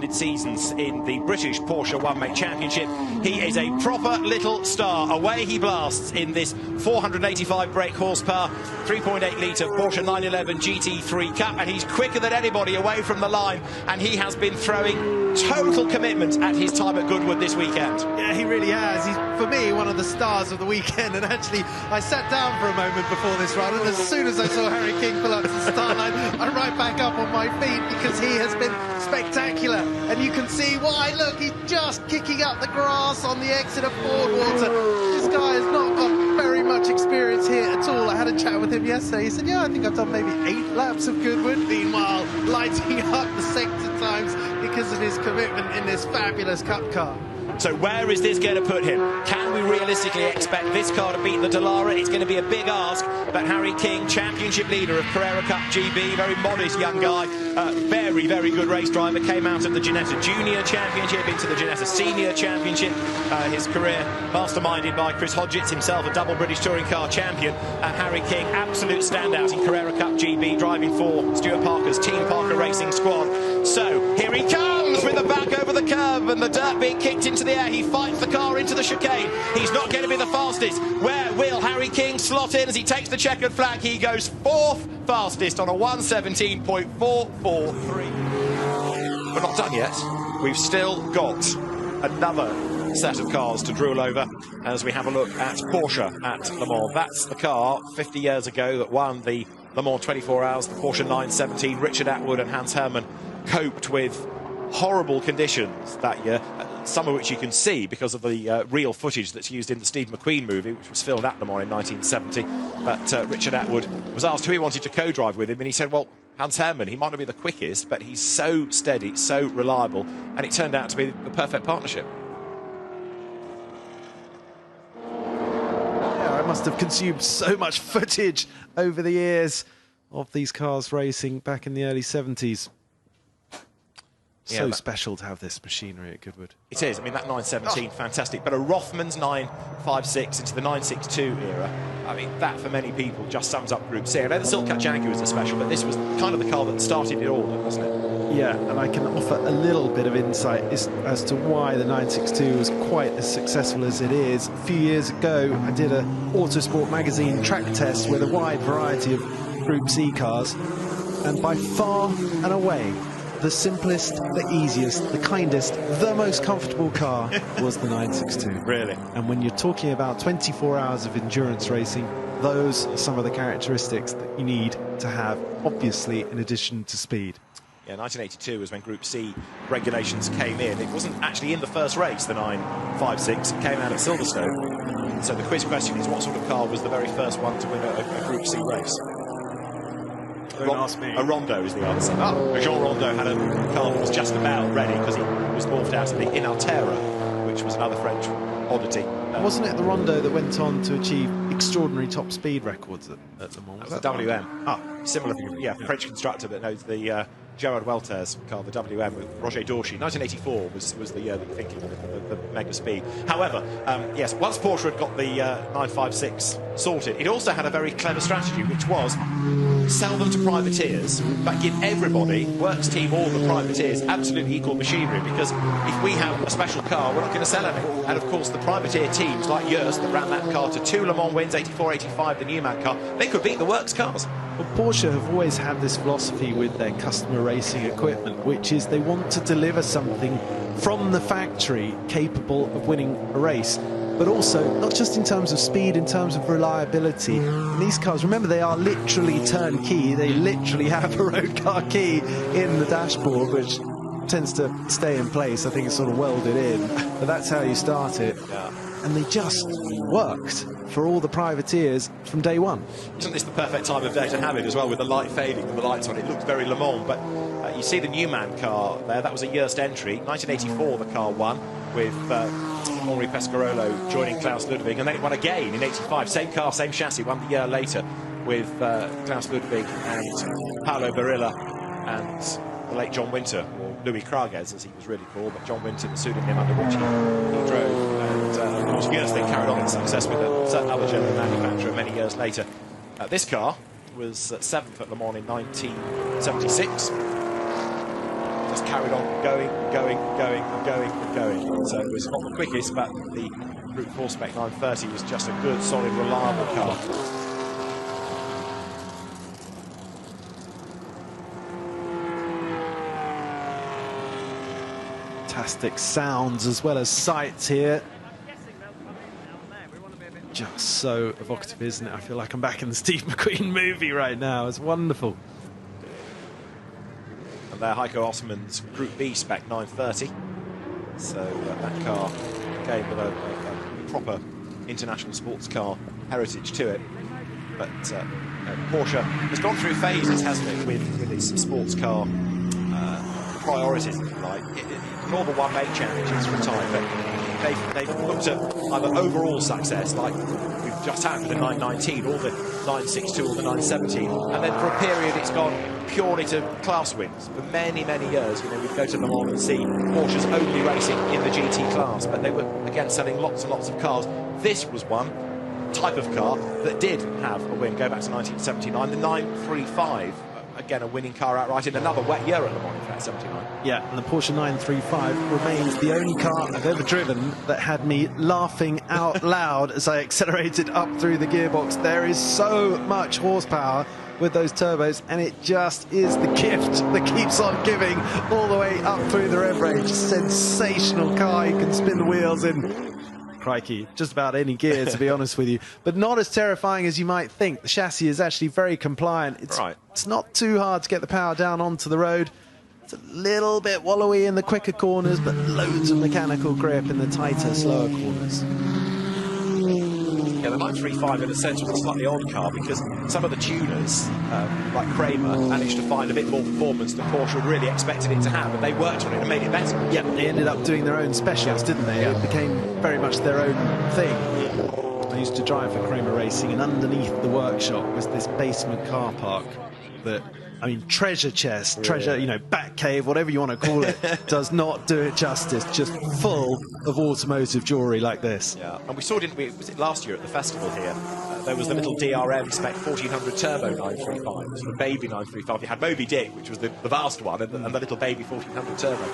consecutive seasons in the British Porsche One-Make Championship. He is a proper little star. Away he blasts in this 485 brake horsepower, 3.8 litre Porsche 911 GT3 Cup, and he's quicker than anybody away from the line, and he has been throwing total commitment at his time at Goodwood this weekend. Yeah, he really has. He's, for me, one of the stars of the weekend, and actually I sat down for a moment before this run, and as soon as I saw Harry King pull up to the start line, I'm right back up on my feet, because he has been spectacular. And you can see why. Look, he's just kicking up the grass on the exit of Fordwater. This guy has not got very much experience here at all. I had a chat with him yesterday. He said, yeah, I think I've done maybe 8 laps of Goodwood. Meanwhile, lighting up the sector times because of his commitment in this fabulous Cup car. So where is this going to put him? Can we realistically expect this car to beat the Dallara? It's going to be a big ask, but Harry King, championship leader of Carrera Cup GB, very modest young guy, very, very good race driver, came out of the Ginetta Junior Championship into the Ginetta Senior Championship. His career masterminded by Chris Hodgetts, himself a double British Touring Car champion. Harry King, absolute standout in Carrera Cup GB, driving for Stuart Parker's Team Parker Racing squad. So here he comes with the back over the curve and the dirt being kicked into the air. He fights the car into the chicane. He's not going to be the fastest. Where will Harry King slot in as he takes the checkered flag? He goes 4th fastest on a 1:17.443. We're not done yet. We've still got another set of cars to drool over as we have a look at Porsche at Le Mans. That's the car 50 years ago that won the Le Mans 24 Hours, the Porsche 917. Richard Atwood and Hans Hermann coped with horrible conditions that year, some of which you can see because of the real footage that's used in the Steve McQueen movie, which was filmed at Le Mans in 1970. But Richard Atwood was asked who he wanted to co-drive with him, and he said, well, Hans Hermann. He might not be the quickest, but he's so steady, so reliable, and it turned out to be the perfect partnership. Yeah, I must have consumed so much footage over the years of these cars racing back in the early 70s. So special to have this machinery at Goodwood. It is. I mean, that 917, fantastic. But a Rothmans 956 into the 962 era, I mean, that for many people just sums up Group C. I know the Silkat Jaguar was a special, but this was kind of the car that started it all, wasn't it? Yeah, and I can offer a little bit of insight as to why the 962 was quite as successful as it is. A few years ago, I did a Autosport magazine track test with a wide variety of Group C cars, and by far and away, the simplest, the easiest, the kindest, the most comfortable car was the 962. Really? And when you're talking about 24 hours of endurance racing, those are some of the characteristics that you need to have, obviously, in addition to speed. Yeah, 1982 was when Group C regulations came in. It wasn't actually in the first race, the 956. It came out at Silverstone. So the quiz question is, what sort of car was the very first one to win a Group C race? Don't ask me. A Rondo is the answer. Jean Rondo had a car that was just about ready because he was morphed out of the Inaltera, which was another French oddity. Wasn't it the Rondo that went on to achieve extraordinary top speed records at Le Mans? That was the WM. Similar thing, yeah, French constructor that knows the Gerard Welter's car, the WM, with Roger Dorchy. 1984 was the year that you're thinking of the mega speed. However, yes, once Porsche had got the 956 sorted, it also had a very clever strategy, which was sell them to privateers, but give everybody, works team or the privateers, absolutely equal machinery, because if we have a special car, we're not going to sell any. And of course, the privateer teams like Youngster that ran that car to 2 Le Mans wins, 84, 85, the Newman car, they could beat the works cars. Well, Porsche have always had this philosophy with their customer racing equipment, which is they want to deliver something from the factory capable of winning a race, but also not just in terms of speed, in terms of reliability. And these cars, remember, they are literally turnkey. They literally have a road car key in the dashboard, which tends to stay in place. I think it's sort of welded in, but that's how you start it. Yeah. And they just worked for all the privateers from day one. Isn't this the perfect time of day to have it as well, with the light fading and the lights on? It looked very Le Mans, but you see the Newman car there. That was a Youngster entry. 1984 the car won, with Henri Pescarolo joining Klaus Ludwig, and then it won again in 85. Same car, same chassis, won the year later with Klaus Ludwig and Paolo Barilla and the late John Winter, or Louis Krages as he was really called, but John Winter, the pseudonym under which he drove. And of course, Youngster carried on its success with a certain other German manufacturer many years later. This car was 7th at Le Mans in 1976. just carried on going. So it was not the quickest, but the Group 4 Spec 930 was just a good, solid, reliable car. Fantastic sounds as well as sights here. Just so evocative, isn't it? I feel like I'm back in the Steve McQueen movie right now. It's wonderful. And there, Heiko Osman's Group B Spec 930. So that car came with a proper international sports car heritage to it. But Porsche has gone through phases, hasn't it, with its sports car priorities, if you like. Ignore the one main challenges for a time, but they've looked at either overall success, like we've just had with the 919 or the 962 or the 917, and then for a period it's gone purely to class wins. For many, many years, you know, we'd go to Le Mans and see Porsches only racing in the GT class, but they were, again, selling lots and lots of cars. This was one type of car that did have a win, go back to 1979, the 935. Again, a winning car outright in another wet year at Le Mans, in fact, 79. Yeah, and the Porsche 935 remains the only car I've ever driven that had me laughing out loud as I accelerated up through the gearbox. There is so much horsepower with those turbos, and it just is the gift that keeps on giving all the way up through the rev range. Sensational car. You can spin the wheels in, crikey, just about any gear, to be honest with you, but not as terrifying as you might think. The chassis is actually very compliant. It's not too hard to get the power down onto the road. It's a little bit wallowy in the quicker corners, but loads of mechanical grip in the tighter, slower corners. Yeah, the 935 in a sense was a slightly odd car because some of the tuners, like Kramer, managed to find a bit more performance than Porsche had really expected it to have, and they worked on it and made it better. Yeah, they ended up doing their own specials, didn't they? Yeah. It became very much their own thing. I used to drive for Kramer Racing, and underneath the workshop was this basement car park that, I mean, treasure chest, treasure, you know, bat cave, whatever you want to call it, does not do it justice. Just full of automotive jewellery like this. Yeah, and we saw, didn't we, was it last year at the festival here, there was the little DRM Spec 1400 Turbo 935, sort of baby 935. You had Moby Dick, which was the vast one, and the little baby 1400 Turbo.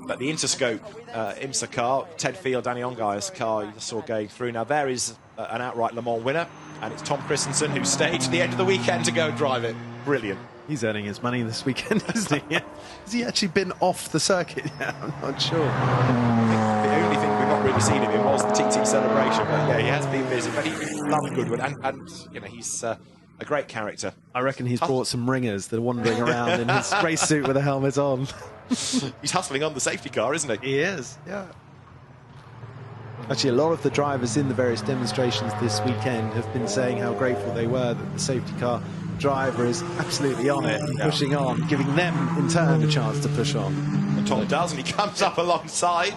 But the Interscope IMSA car, Ted Field, Danny Ongai's car, you just saw going through. Now there is an outright Le Mans winner, and it's Tom Christensen who stayed to the end of the weekend to go and drive it. Brilliant. He's earning his money this weekend, hasn't he? Has he actually been off the circuit yet? I'm not sure. The only thing we've not really seen of him was the TT celebration, but yeah, he has been busy. But he loves Goodwood, and you know, he's a great character. I reckon he's brought some ringers that are wandering around in his race suit with a helmet on. He's hustling on the safety car, isn't he? He is, yeah. Actually, a lot of the drivers in the various demonstrations this weekend have been saying how grateful they were that the safety car driver is absolutely on it and pushing on, giving them, in turn, a chance to push on. And Tom does, and he comes up alongside.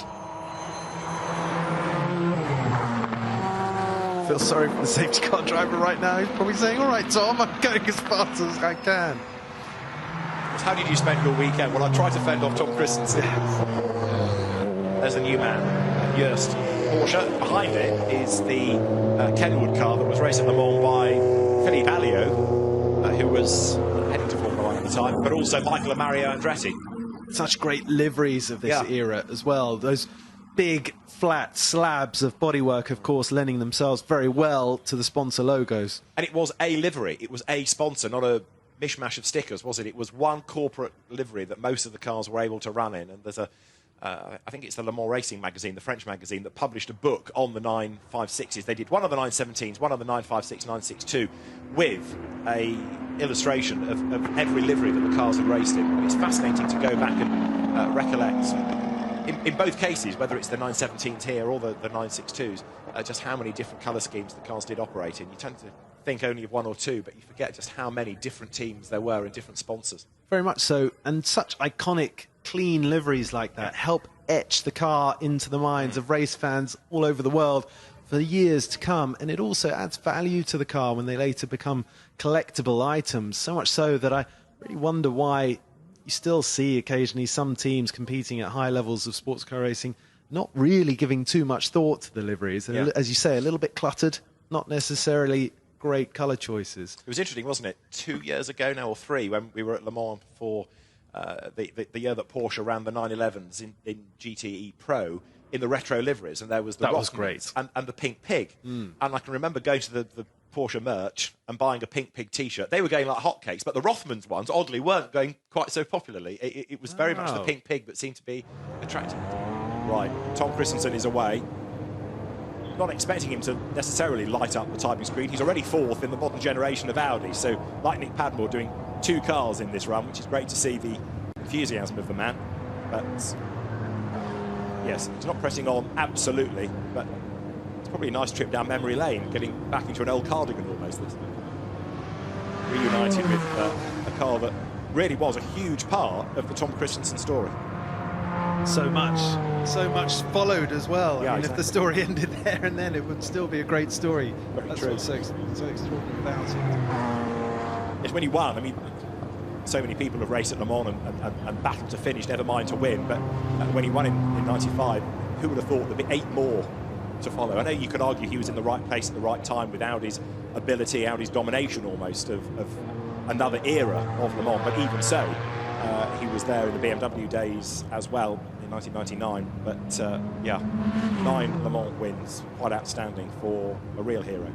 I feel sorry for the safety car driver right now. He's probably saying, all right, Tom, I'm going as fast as I can. How did you spend your weekend? Well, I tried to fend off Tom Christensen. There's a new man, Youngster. Porsche. Behind it is the Kenwood car that was raced at Le Mans by Philippe Alliot, who was heading to Formula 1 at the time, but also Michael and Mario Andretti. Such great liveries of this era as well. Those big, flat slabs of bodywork, of course, lending themselves very well to the sponsor logos. And it was a livery. It was a sponsor, not a mishmash of stickers, was it? It was one corporate livery that most of the cars were able to run in. And there's I think it's the Le Mans Racing magazine, the French magazine, that published a book on the 956s. They did one of the 917s, one of the 956, 962, with a illustration of every livery that the cars had raced in. And it's fascinating to go back and recollect, in both cases, whether it's the 917s here or the 962s, just how many different colour schemes the cars did operate in. You tend to think only of one or two, but you forget just how many different teams there were and different sponsors. Very much so, and such iconic, clean liveries like that help etch the car into the minds of race fans all over the world for years to come, and it also adds value to the car when they later become collectible items, so much so that I really wonder why you still see occasionally some teams competing at high levels of sports car racing not really giving too much thought to the liveries. As you say, a little bit cluttered, not necessarily great colour choices. It was interesting, wasn't it? 2 years ago now, or 3, when we were at Le Mans for the year that Porsche ran the 911s in GTE Pro in the retro liveries, and there was the that was Rothmans great. and the Pink Pig. And I can remember going to the Porsche merch and buying a Pink Pig T-shirt. They were going like hotcakes, but the Rothmans ones, oddly, weren't going quite so popularly. It was very much the Pink Pig that seemed to be attractive. Right, Tom Christensen is away. Not expecting him to necessarily light up the typing screen. He's already fourth in the modern generation of Audi, so like Nick Padmore doing 2 cars in this run, which is great to see the enthusiasm of the man. But yes, he's not pressing on absolutely, but it's probably a nice trip down memory lane, getting back into an old cardigan almost. Reunited with a car that really was a huge part of the Tom Christensen story. So much followed as well. Yeah, I mean, exactly. if the story ended there and then, it would still be a great story. Very That's true. what's so extraordinary about it. It's when he won. I mean, so many people have raced at Le Mans and battled to finish, never mind to win. But when he won in 95, who would have thought there'd be 8 more to follow? I know you can argue he was in the right place at the right time with Audi's ability, Audi's domination almost of another era of Le Mans. But even so, he was there in the BMW days as well in 1999. But yeah, 9 Le Mans wins, quite outstanding for a real hero.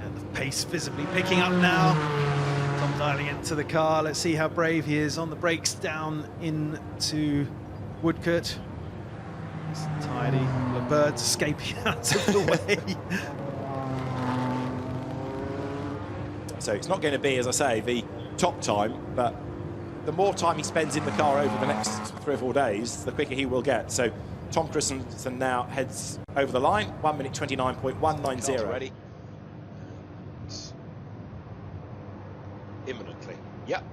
And the pace visibly picking up now. Tom dialing into the car. Let's see how brave he is on the brakes down into Woodcote. It's tidy. Lebert's escaping out of the way. So it's not going to be, as I say, the top time, but the more time he spends in the car over the next 3 or 4 days, the quicker he will get. So Tom Christensen now heads over the line, 1 minute 29.190. Ready. Imminently. Yep.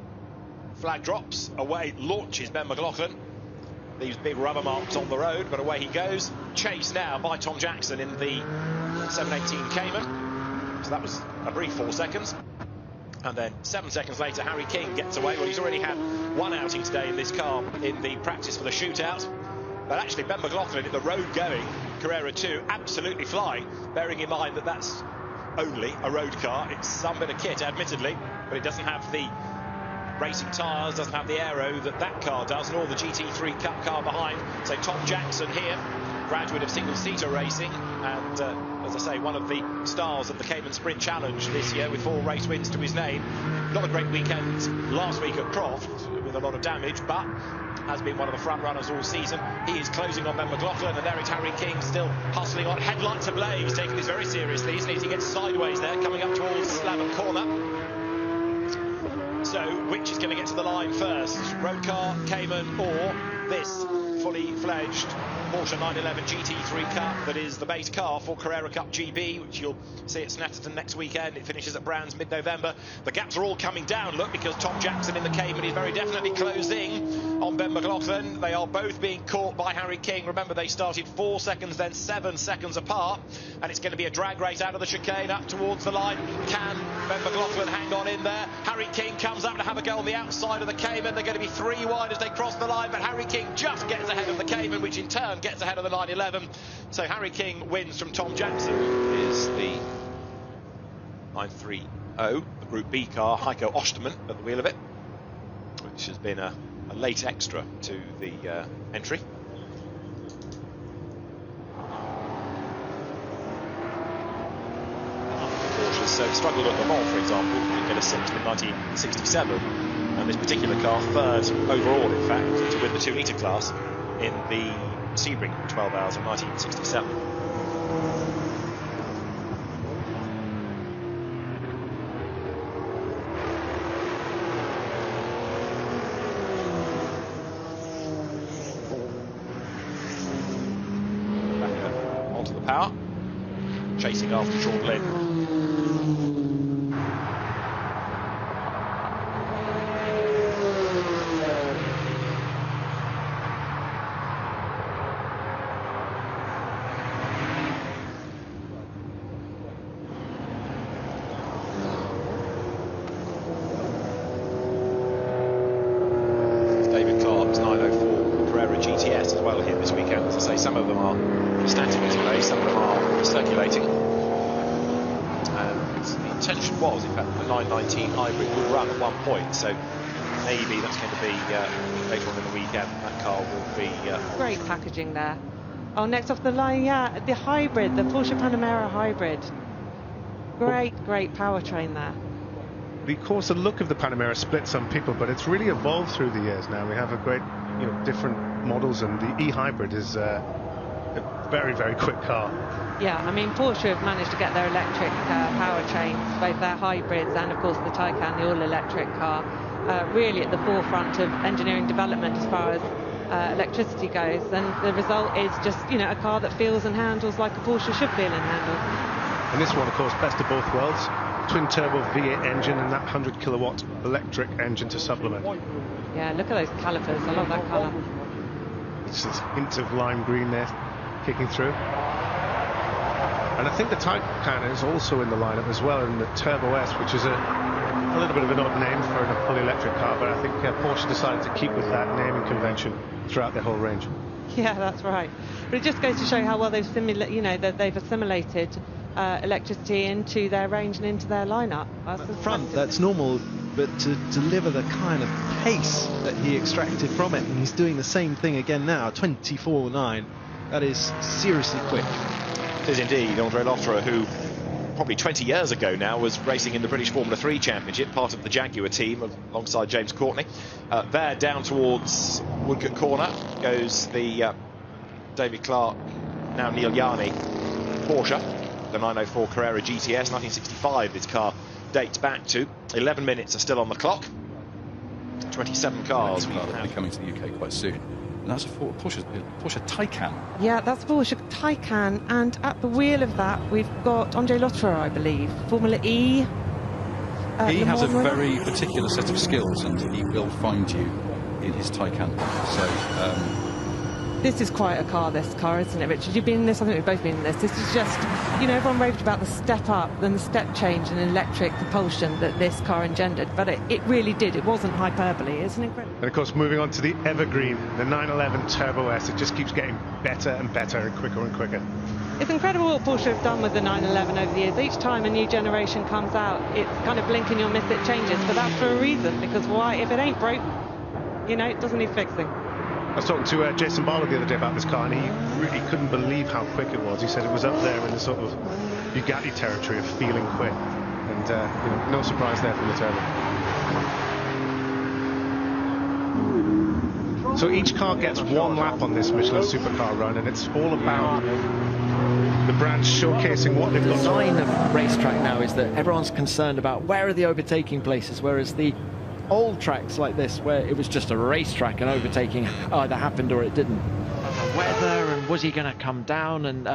Flag drops, away launches Ben McLaughlin. These big rubber marks on the road, but away he goes. Chased now by Tom Jackson in the 718 Cayman. So that was a brief 4 seconds. And then 7 seconds later, Harry King gets away. Well, he's already had 1 outing today in this car in the practice for the shootout. But actually, Ben McLaughlin in the road-going Carrera 2, absolutely flying, bearing in mind that that's only a road car. It's some bit of kit, admittedly, but it doesn't have the racing tyres, doesn't have the aero that car does, nor the GT3 Cup car behind. So Tom Jackson here, graduate of single-seater racing, and as I say, one of the stars of the Cayman Sprint Challenge this year with 4 race wins to his name. Not a great weekend last week at Croft with a lot of damage, but has been one of the front runners all season. He is closing on Ben McLaughlin, and there is Harry King still hustling on. Headlights ablaze, taking this very seriously. He's needing to get sideways there, coming up towards Slavic corner. So, which is going to get to the line first? Road car, Cayman, or this fully fledged Porsche 911 GT3 Cup that is the base car for Carrera Cup GB, which you'll see at Snetterton next weekend. It finishes at Brands mid-November. The gaps are all coming down, look, because Tom Jackson in the Cayman is very definitely closing on Ben McLaughlin. They are both being caught by Harry King. Remember, they started 4 seconds, then 7 seconds apart, and it's going to be a drag race out of the chicane up towards the line. Can Ben McLaughlin hang on in there? Harry King comes up to have a go on the outside of the Cayman. They're going to be 3 wide as they cross the line, but Harry King just gets ahead of the Cayman, which in turn gets ahead of the 911. So Harry King wins from Tom Jackson. Is the 930, the Group B car, Heiko Ostermann at the wheel of it, which has been a late extra to the entry. Porsches struggled at Le Mans, for example, didn't get a 6th in 1967, and this particular car third overall, in fact, to win the 2-litre class in the Sebring 12 Hours of 1967. Back onto the power, chasing after Sean Lynn. Some of them are static display, some of them are circulating. And the intention was, in fact, the 919 hybrid would run at one point, so maybe that's going to be later on in the weekend. That car will be... Great packaging there. Oh, next off the line, yeah, the hybrid, the Porsche Panamera hybrid. Great powertrain there. Of course, the look of the Panamera split some people, but it's really evolved through the years now. We have a great, different models, and the e-hybrid is a very, very quick car. Yeah, I mean, Porsche have managed to get their electric powertrains, both their hybrids and, of course, the Taycan, the all-electric car, really at the forefront of engineering development as far as electricity goes. And the result is just, a car that feels and handles like a Porsche should feel and handle. And this one, of course, best of both worlds. Twin-turbo V8 engine and that 100-kilowatt electric engine to supplement. Yeah, look at those calipers. I love that colour. It's a hint of lime green there, kicking through. And I think the Taycan is also in the lineup as well, and the Turbo S, which is a little bit of an odd name for a fully electric car, but I think Porsche decided to keep with that naming convention throughout their whole range. Yeah, that's right. But it just goes to show how well they've that they've assimilated electricity into their range and into their lineup. At the front, that's normal, but to deliver the kind of pace that he extracted from it, and he's doing the same thing again now, 24.9. That is seriously quick. It is indeed. Andre Lotterer, who probably 20 years ago now was racing in the British Formula 3 Championship, part of the Jaguar team alongside James Courtney. There down towards Woodcote Corner goes the David Clark, now Neil Yarney Porsche, the 904 Carrera GTS, 1965 this car dates back to. 11 minutes are still on the clock. 27 cars we have coming to the UK quite soon. And that's a Porsche Taycan. Yeah, that's Porsche Taycan, and at the wheel of that we've got Andre Lotterer, I believe, Formula E. He has a very particular set of skills, and he will find you in his Taycan. So this is quite a car, this car, isn't it, Richard? You've been in this, I think we've both been in this. This is just, everyone raved about the step up and the step change in electric propulsion that this car engendered, but it really did. It wasn't hyperbole. It's an incredible. And of course, moving on to the evergreen, the 911 Turbo S, it just keeps getting better and better and quicker. It's incredible what Porsche have done with the 911 over the years. Each time a new generation comes out, it's kind of blink and you'll miss it changes, but that's for a reason, because why? If it ain't broke, it doesn't need fixing. I was talking to Jason Barlow the other day about this car, and he really couldn't believe how quick it was. He said it was up there in the sort of Bugatti territory of feeling quick, and no surprise there from the turbo. So each car gets one lap on this Michelin Supercar run, and it's all about the brand showcasing what they've got. The sign of racetrack now is that everyone's concerned about where are the overtaking places, whereas the old tracks like this, where it was just a racetrack and overtaking either happened or it didn't. The weather, and was he going to come down and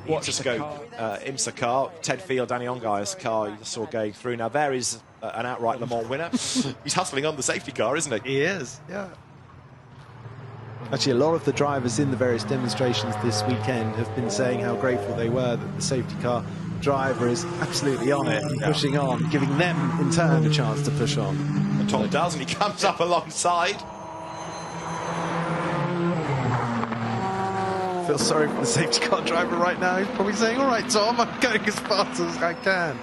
watch the scope? IMSA car, Ted Field, Danny Ongai's car you saw going through. Now there is an outright Le Mans winner. He's hustling on the safety car, isn't he? He is, yeah. Actually, a lot of the drivers in the various demonstrations this weekend have been saying how grateful they were that the safety car driver is absolutely on it and pushing on, giving them in turn a chance to push on. And Tom does, and he comes up alongside. Feel sorry for the safety car driver right now. He's probably saying, all right, Tom, I'm going as fast as I can.